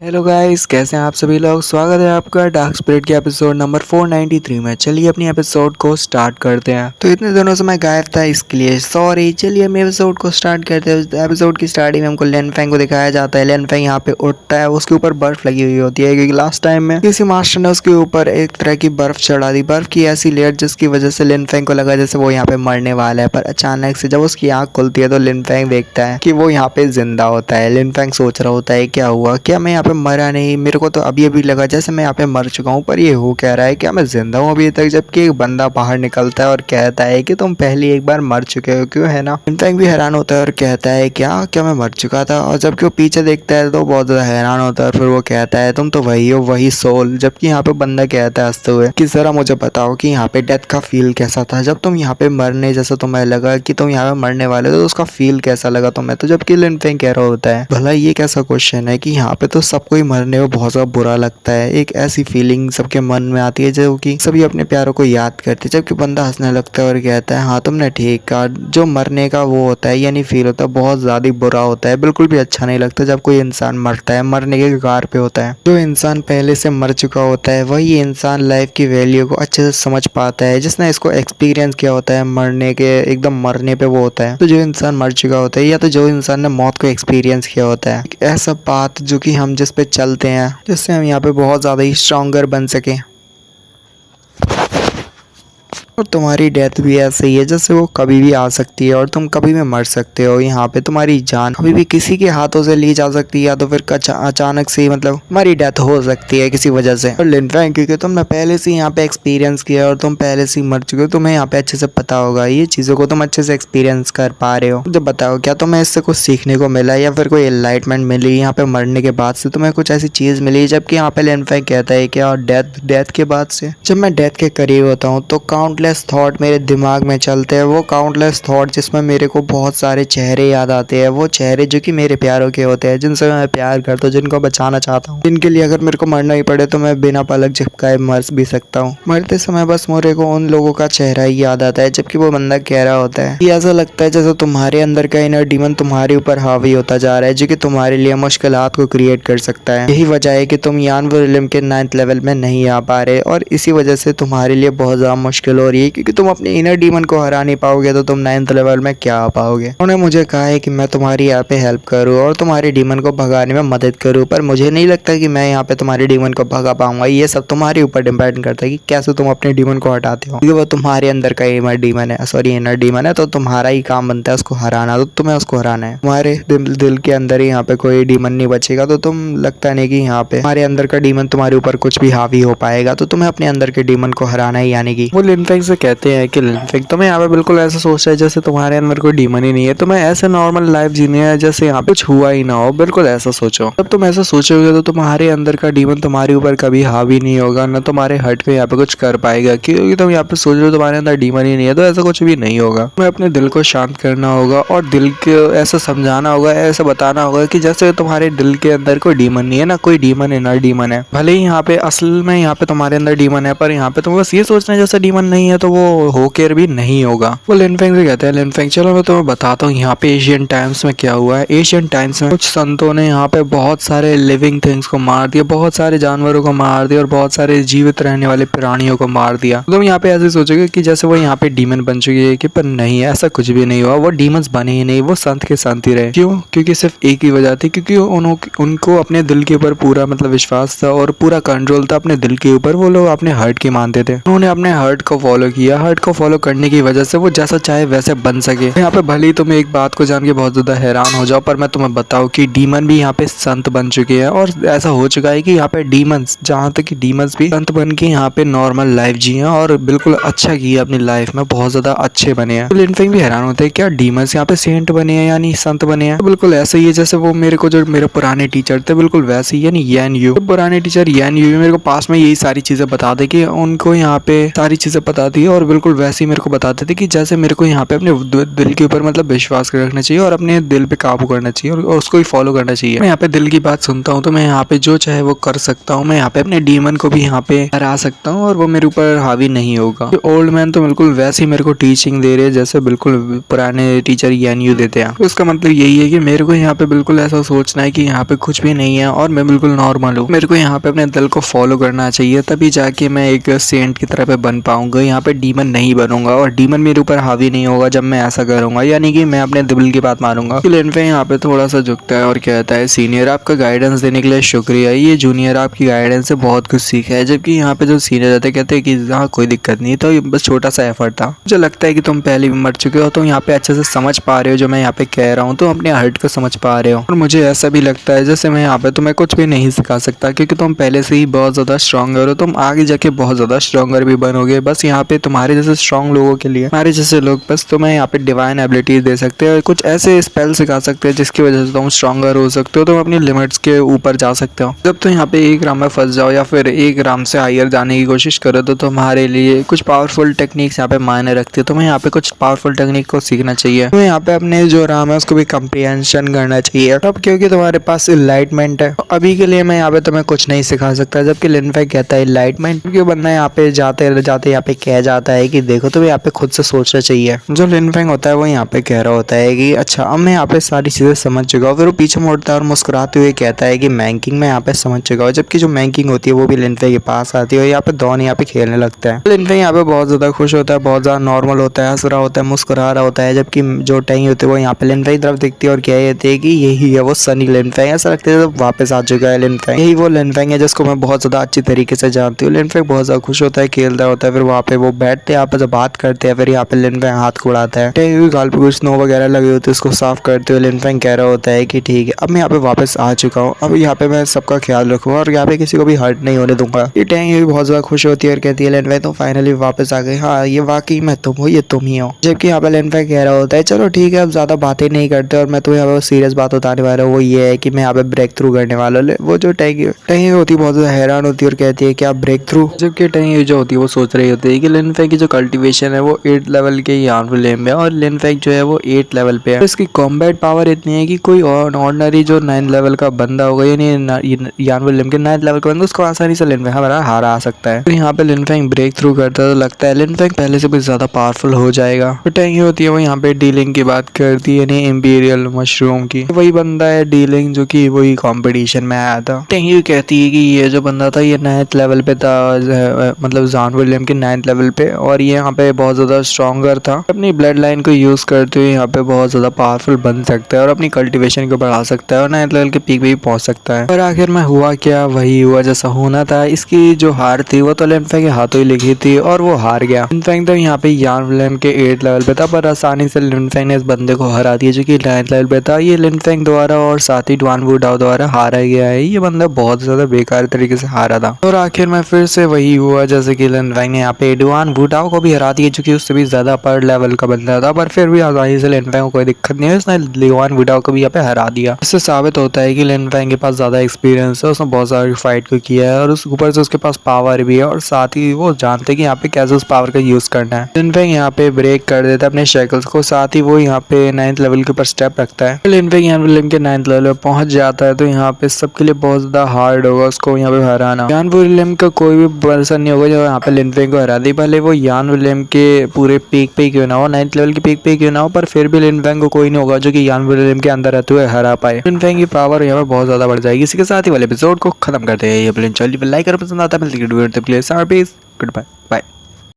Hello guys, कैसे हैं आप सभी लोग। स्वागत है आपका डार्क स्पिरिट के एपिसोड नंबर 493 में। चलिए अपनी एपिसोड को स्टार्ट करते हैं। तो इतने दिनों से मैं गायब था, इसके लिए सॉरी। चलिए हम एपिसोड को स्टार्ट करते हैं। एपिसोड की स्टार्टिंग में हमको लिन फेंग को दिखाया जाता है। लिन फेंग यहाँ पे उठता है, उसके ऊपर बर्फ लगी हुई होती है क्योंकि लास्ट टाइम में किसी मास्टर ने उसके ऊपर एक तरह की बर्फ चढ़ा दी, बर्फ की ऐसी लेयर जिसकी वजह से लिन फेंग को लगा जैसे वो यहाँ पे मरने वाला है। पर अचानक से जब उसकी आंख खुलती है तो लिन फेंग देखता है कि वो यहाँ पे जिंदा होता है। लिन फेंग सोच रहा होता है क्या हुआ, क्या मैं यहाँ पे मरा नहीं, मेरे को तो अभी अभी लगा जैसे मैं यहाँ पे मर चुका हूँ, पर ये हो कह रहा है क्या मैं जिंदा हूँ अभी तक। जबकि एक बंदा बाहर निकलता है और कहता है कि तुम पहले एक बार मर चुके हो, क्यों है ना। इनफैक्ट भी हैरान होता है और कहता है क्या क्या मैं मर चुका था। और जबकि वो पीछे देखता है तो बहुत ज्यादा हैरान होता है और फिर वो कहता है तुम तो वही हो, वही सोल। जबकि यहाँ पे बंदा कहता है हंसते हुए कि जरा मुझे बताओ कि यहाँ पे डेथ का फील कैसा था, जब तुम यहाँ पे मरने जैसा तुम्हें लगा कि तुम यहाँ पे मरने वाले तो उसका फील कैसा लगा तुम्हें। तो जबकि लिन फेंग कह रहा होता है भला ये कैसा क्वेश्चन है कि यहाँ पे तो सबको ही मरने में बहुत ज्यादा बुरा लगता है, एक ऐसी फीलिंग सबके मन में आती है जो कि सभी अपने प्यारों को याद करते हैं। जबकि बंदा हंसने लगता है और कहता है हाँ तुमने ठीक कहा, जो मरने का वो होता है यानी फील होता है बहुत ज्यादा बुरा होता है, बिल्कुल भी अच्छा नहीं लगता जब कोई इंसान मरता है, मरने के कगार पे होता है। जो इंसान पहले से मर चुका होता है वही इंसान लाइफ की वैल्यू को अच्छे से समझ पाता है, जिसने इसको एक्सपीरियंस किया होता है, मरने के एकदम मरने पे वो होता है। तो जो इंसान मर चुका होता है या तो जो इंसान ने मौत को एक्सपीरियंस किया होता है, एक ऐसा बात जो कि हम जिस पे चलते हैं जिससे हम यहाँ पे बहुत ज़्यादा ही स्ट्रॉन्गर बन सकें। और तुम्हारी डेथ भी ऐसे ही है जैसे वो कभी भी आ सकती है और तुम कभी भी मर सकते हो। यहाँ पे तुम्हारी जान कभी भी किसी के हाथों से ली जा सकती है या तो फिर अचानक से मतलब तुम्हारी डेथ हो सकती है किसी वजह से। और लिन फेंग क्योंकि तुमने पहले से यहाँ पे एक्सपीरियंस किया और तुम पहले से मर चुके हो, तुम्हें यहाँ पे अच्छे से पता होगा, ये चीज़ों को तुम अच्छे से एक्सपीरियंस कर पा रहे हो। जब बताओ क्या तुम्हें इससे कुछ सीखने को मिला या फिर कोई एनलाइटमेंट मिली यहाँ पे मरने के बाद से, तुम्हें कुछ ऐसी चीज़ मिली। जबकि यहाँ पे लिन फेंग कहता है क्या डेथ के बाद से जब मैं डेथ के करीब होता हूँ तो काउंटलेस थॉट मेरे दिमाग में चलते हैं, वो काउंटलेस थॉट जिसमें मेरे को बहुत सारे चेहरे याद आते हैं, वो चेहरे जो कि मेरे प्यारों के होते हैं, जिनसे मैं प्यार करता हूँ, जिनको बचाना चाहता हूँ, जिनके लिए अगर मेरे को मरना ही पड़े तो मैं बिना पलक झपकाए मर भी सकता हूँ। मरते समय बस मेरे को उन लोगों का चेहरा ही याद आता है। जबकि वो बंदा कह रहा होता है कि ऐसा लगता है जैसे तुम्हारे अंदर का इनर डीमन तुम्हारे ऊपर हावी होता जा रहा है, जो कि तुम्हारे लिए मुश्किलात को क्रिएट कर सकता है। यही वजह है कि तुम यान विलियम के 9th लेवल में नहीं आ पा रहे और इसी वजह से तुम्हारे लिए बहुत ज्यादा मुश्किल हो रही है, क्योंकि तुम अपने इनर डीमन को हरा नहीं पाओगे तो तुम 9th लेवल में क्या आ पाओगे। उन्होंने मुझे कहा है कि मैं तुम्हारी यहाँ पे हेल्प करूँ और तुम्हारे डीमन को भगाने में मदद करूँ, पर मुझे नहीं लगता कि मैं यहाँ पे तुम्हारे डीमन को भगा पाऊंगा। ये सब तुम्हारे ऊपर डिपेंड करता है कि कैसे तुम अपने डीमन को हटाते हो, क्योंकि वो तुम्हारे अंदर का इनर डीमन है, तो तुम्हारा ही काम बनता है उसको हराना, तो तुम्हें उसको हराना है। तुम्हारे दिल के अंदर ही यहाँ पे कोई डीमन नहीं बचेगा तो तुम लगता नहीं कि यहाँ पे तुम्हारे अंदर का डीमन तुम्हारे ऊपर कुछ भी हावी हो पाएगा, तो तुम्हें अपने अंदर के डीमन को हराना है। यानी कि वो लिन फेंग से कहते हैं कि लिन फेंग तुम्हें यहाँ पे बिल्कुल ऐसा सोच रहा है जैसे तुम्हारे अंदर कोई डीमन ही नहीं है, तुम्हें ऐसे नॉर्मल लाइफ जीनी है जैसे यहाँ पे कुछ हुआ ही ना हो, बिल्कुल ऐसा सोचो। जब तुम ऐसा सोचोगे तो तुम्हारे अंदर का डीमन तुम्हारे ऊपर कभी हावी नहीं होगा, ना तुम्हारे हर्ट पे यहाँ पे कुछ कर पाएगा, क्योंकि तुम यहाँ पे सोच रहे हो तुम्हारे अंदर डीमन ही नहीं है, तो ऐसा कुछ भी नहीं होगा। तुम्हें अपने दिल को शांत करना होगा और दिल को ऐसा समझाना होगा, ऐसा बताना होगा कि जैसे तुम्हारे दिल के अंदर कोई डीमन नहीं है, ना कोई डीमन इनर डीमन है। भले ही यहाँ पे असल में यहाँ पे तुम्हारे अंदर डीमन है, पर यहाँ पे तुम बस ये सोचना है जैसे डीमन नहीं है तो वो होकर भी नहीं होगा। वो लिन फेंग से कहते हैं लिन फेंग चलो मैं तुम्हें बताता हूँ यहाँ पे एशियन टाइम्स में क्या हुआ है। एशियन टाइम्स में कुछ संतों ने यहाँ पे बहुत सारे लिविंग थिंग्स को मार दिया, बहुत सारे जानवरों को मार दिया और बहुत सारे जीवित रहने वाले प्राणियों को मार दिया। तुम यहाँ पे ऐसे सोचोगे कि जैसे वो यहाँ पे डीमन बन चुकी है, कि पर नहीं, ऐसा कुछ भी नहीं हुआ, वो डीमंस बने ही नहीं, वो संत के संत ही रहे। क्यों? क्योंकि सिर्फ एक ही वजह थी, क्योंकि उनको अपने दिल के ऊपर पूरा मतलब विश्वास था और पूरा कंट्रोल था अपने दिल के ऊपर। वो लोग अपने हर्ट की मानते थे, उन्होंने अपने हर्ट को फॉलो किया। हर्ट को फॉलो करने की वजह से वो जैसा चाहे वैसे बन सके। यहाँ पे भले ही तुम एक बात को जान के बहुत ज्यादा हैरान हो जाओ, पर मैं तुम्हें बताऊं कि डीमन भी यहाँ पे संत बन चुके हैं और ऐसा हो चुका है कि यहाँ पे डीमंस, जहाँ तक कि डीमंस भी संत बन के यहाँ पे नॉर्मल लाइफ जिए और बिल्कुल अच्छा किया अपनी लाइफ में, बहुत ज्यादा अच्छे बने हैं। तो लिन फेंग भी हैरान होते हैं क्या डीमंस यहाँ पे सेंट बने हैं यानी संत बने हैं। तो बिल्कुल ऐसा ही है जैसे वो मेरे को जो मेरे पुराने टीचर थे बिल्कुल वैसे ही, यानी यान यू, पुराने टीचर यान यू मेरे को पास में यही सारी चीजें बता दे कि उनको यहाँ पे सारी चीजें पता बताती है और बिल्कुल वैसे ही मेरे को बताते थे कि जैसे मेरे को यहाँ पे अपने दिल के ऊपर मतलब विश्वास रखना चाहिए और अपने दिल पे काबू करना चाहिए और उसको ही फॉलो करना चाहिए। मैं यहाँ पे दिल की बात सुनता हूँ तो मैं यहाँ पे जो चाहे वो कर सकता हूँ। मैं यहाँ पे अपने डीमन को भी यहाँ पे हरा सकता हूँ और वो मेरे ऊपर हावी नहीं होगा। ओल्ड मैन तो बिल्कुल वैसे ही मेरे को टीचिंग दे रहे हैं जैसे बिल्कुल पुराने टीचर ज्ञान देते हैं। तो इसका मतलब यही है कि मेरे को यहाँ पे बिल्कुल ऐसा सोचना है कि यहाँ पे कुछ भी नहीं है और मैं बिल्कुल नॉर्मल हूँ। मेरे को यहाँ पे अपने दिल को फॉलो करना चाहिए, तभी जाके मैं एक सेंट की तरह पे बन पाऊंगा। यहाँ पे डीमन नहीं बनूंगा और डीमन मेरे ऊपर हावी नहीं होगा जब मैं ऐसा करूंगा, यानी कि मैं अपने दिल की बात मानूंगा। लिनफेंग यहाँ पे थोड़ा सा झुकता है और कहता है, सीनियर आपका गाइडेंस देने के लिए शुक्रिया, ये जूनियर आपकी गाइडेंस से बहुत कुछ सीखा है। जबकि यहाँ पे जो सीनियर रहते कहते हैं कि हाँ कोई दिक्कत नहीं, तो ये बस छोटा सा एफर्ट था। मुझे लगता है कि तुम पहले भी मर चुके हो तो यहाँ पे अच्छे से समझ पा रहे हो जो मैं यहाँ पे कह रहा हूँ, तो अपने हर्ट को समझ पा रहे हो। और मुझे ऐसा भी लगता है जैसे मैं यहाँ पे तुम्हें कुछ भी नहीं सिखा सकता क्योंकि तुम पहले से ही बहुत ज्यादा स्ट्रॉन्गर हो। तुम आगे जाके बहुत ज्यादा स्ट्रॉन्गर भी बनोगे। बस यहाँ पे तुम्हारे जैसे स्ट्रॉन्ग लोगों के लिए, हमारे जैसे लोग बस तुम्हें यहाँ पे डिवाइन एबिलिटीज दे सकते हैं और कुछ ऐसे स्पेल सिखा सकते हैं जिसकी वजह से तुम स्ट्रॉन्गर हो सकते हो, तुम अपनी लिमिट्स के ऊपर जा सकते हो। जब तुम यहाँ पे एक राम में फंस जाओ या फिर एक राम से हायर जाने की कोशिश करो तो तुम्हारे लिए कुछ पावरफुल टेक्निक्स यहाँ पे मायने रखती है। तुम्हें यहाँ पे कुछ पावरफुल टेक्निक को सीखना चाहिए। तुम्हें यहाँ पे अपने जो राम है उसको भी कंप्रिहेंशन करना चाहिए, तब क्योंकि तुम्हारे पास इनलाइटमेंट है। अभी के लिए मैं यहाँ पे तुम्हें कुछ नहीं सिखा सकता। जबकि लिनफेंग कहता है इनलाइटमेंट, क्योंकि बंदा यहाँ पे जाते जाते यहाँ पे कह जाता है कि देखो तुम्हें यहाँ पे खुद से सोचना चाहिए। जो लिनफेंग होता है वो यहाँ पे कह रहा होता है कि अच्छा अब मैं यहाँ पे सारी चीजें समझ चुका हूँ। फिर वो पीछे मुड़ता है और मुस्कुराते हुए कहता है कि मैंकिंग मैं यहाँ पे समझ चुका हूँ। जबकि जो मैंकिंग होती है वो भी लिनफेंग के पास आती है और यहाँ पे दोनों यहाँ पे खेलने लगता है। लिनफेंग यहाँ पे बहुत ज्यादा खुश होता है, बहुत ज्यादा नॉर्मल होता है, हंस रहा होता है, मुस्कुरा रहा होता है। जबकि जो टेंगी होती है वो यहाँ पे लिनफेंग की तरफ देखती है और कहती है कि यही है वो सनी लिनफेंग। ऐसा लगता है जब वापस आ चुका है लिनफेंग। यही वो लिनफेंग है जिसको मैं बहुत ज्यादा अच्छी तरीके से जानती हूँ। लिनफेंग बहुत ज्यादा खुश होता है, खेलता होता है। फिर वहाँ पे वो बैठते हैं, आपस में बात करते हैं। फिर यहाँ पे लिनफेंग हाथ को उड़ाता है। टेंगी की गाल पे कुछ स्नो वगैरह लगे होते हैं, उसको साफ करते हुए लिनफेंग कह रहा होता है कि ठीक है अब मैं यहाँ पे वापस आ चुका हूँ, अब यहाँ पे मैं सबका ख्याल रखूंगा और यहाँ पे किसी को भी हर्ट नहीं होने दूंगा। ये टेंगी भी बहुत ज्यादा खुश होती है और कहती है लिनफेंग तुम फाइनली वापस आ गए, हाँ ये वाकई मैं तुम हो, ये तुम ही हो। जबकि यहाँ पे लिनफेंग कह रहा होता है चलो ठीक है अब ज्यादा बातें नहीं करते और मैं तुम्हें यहाँ पे सीरियस बात बताने वाला हूँ। वो ये है कि मैं यहाँ पे ब्रेक थ्रू करने वाला हूँ। वो जो टेंगी होती है बहुत ज्यादा हैरान होती है और कहती है क्या ब्रेक थ्रू। जबकि टेंगी जो होती है वो सोच रही होती है कि लिनफेंग की जो कल्टीवेशन है वो 8 लेवल के यानविलेम में और लिनफेंग जो है वो 8 लेवल पे है। तो इसकी कॉम्बैट पावर इतनी है कि कोई ऑर्डिनरी जो 9 लेवल का बंदा होगा यानी यानविलेम के 9 लेवल का बंदा उसको आसानी से लिनफेंग हमारा हारा आ सकता है। तो यहाँ पे लिनफेंग ब्रेक थ्रू करता है तो लगता है लिनफेंग पहले से भी ज्यादा पावरफुल हो जाएगा। तो टेंगी होती है वो यहाँ पे डीलिंग की बात करती है, यानी इंपीरियल मशरूम की। वही बंदा है डीलिंग जो कि वही कंपटीशन में आया था। टेंगी कहती है कि ये जो बंदा था ये 9th लेवल पे था, मतलब जानविलियम के 9th लेवल पे, और ये यहाँ पे बहुत ज्यादा स्ट्रॉन्गर था। अपनी ब्लड लाइन को यूज करते हुए यहाँ पे बहुत ज्यादा पावरफुल बन सकता है और अपनी कल्टीवेशन को बढ़ा सकता है और 9th लेवल के पीक भी पहुंच सकता है। और आखिर में हुआ क्या, वही हुआ जैसा होना था। इसकी जो हार थी वो तो लिनफेंग के हाथों ही लिखी थी और वो हार गया। लिनफेंग तो यहाँ पे यानविलियम के 8 लेवल पे था पर आसानी से लिनफेंग ने इस बंदे को हरा दिया जो कि 9th लेवल पे था। ये लिनफेंग द्वारा और साथ ही डुआन वुडाओ द्वारा हारा गया है। ये बंदा बहुत ज्यादा बेकार तरीके से हारा था और आखिर में फिर से वही हुआ जैसे कि लिनफेंग ने यहाँ पे डुआन वुडाओ को भी हरा दिया जो कि उससे भी ज्यादा अपर लेवल का बंदा था। पर फिर भी आसानी से लिनफेंग को कोई दिक्कत नहीं है, उसने डुआन वुडाओ को भी यहाँ पे हरा दिया। इससे साबित होता है कि लिनफेंग के पास ज्यादा एक्सपीरियंस है, उसने बहुत सारी फाइट को किया है और उस ऊपर से उसके पास पावर भी है और साथ ही वो जानते हैं कि यहाँ पे कैसे उस पावर का यूज करना है। लिनफेंग यहाँ पे ब्रेक कर देता है अपने शैकल्स को, साथ ही वो यहाँ पे 9th लेवल के ऊपर स्टेप रखता है। लिनफेंग यानविलियम के 9th लेवल पे पहुंच जाता है तो यहाँ पे सबके लिए बहुत ज्यादा हार्ड होगा उसको यहाँ पे हराना। यानविलियम का कोई भी पर्सन नहीं होगा जो यहाँ पे लिनफेंग को हरा दे, भले वो यानविलियम के पूरे पीक पे क्यों ना हो, 9th लेवल के पीक पे क्यों ना हो, पर फिर भी लिनफेंग को कोई नहीं होगा जो कि यानविलियम के अंदर रहते हुए हरा पाए। लिनफेंग की पावर यहाँ पे बहुत ज्यादा बढ़ जाएगी। इसी के साथ ही वाले एपिसोड को खत्म करते हैं। ये लाइक कर पसंद आता है, गुड बाय।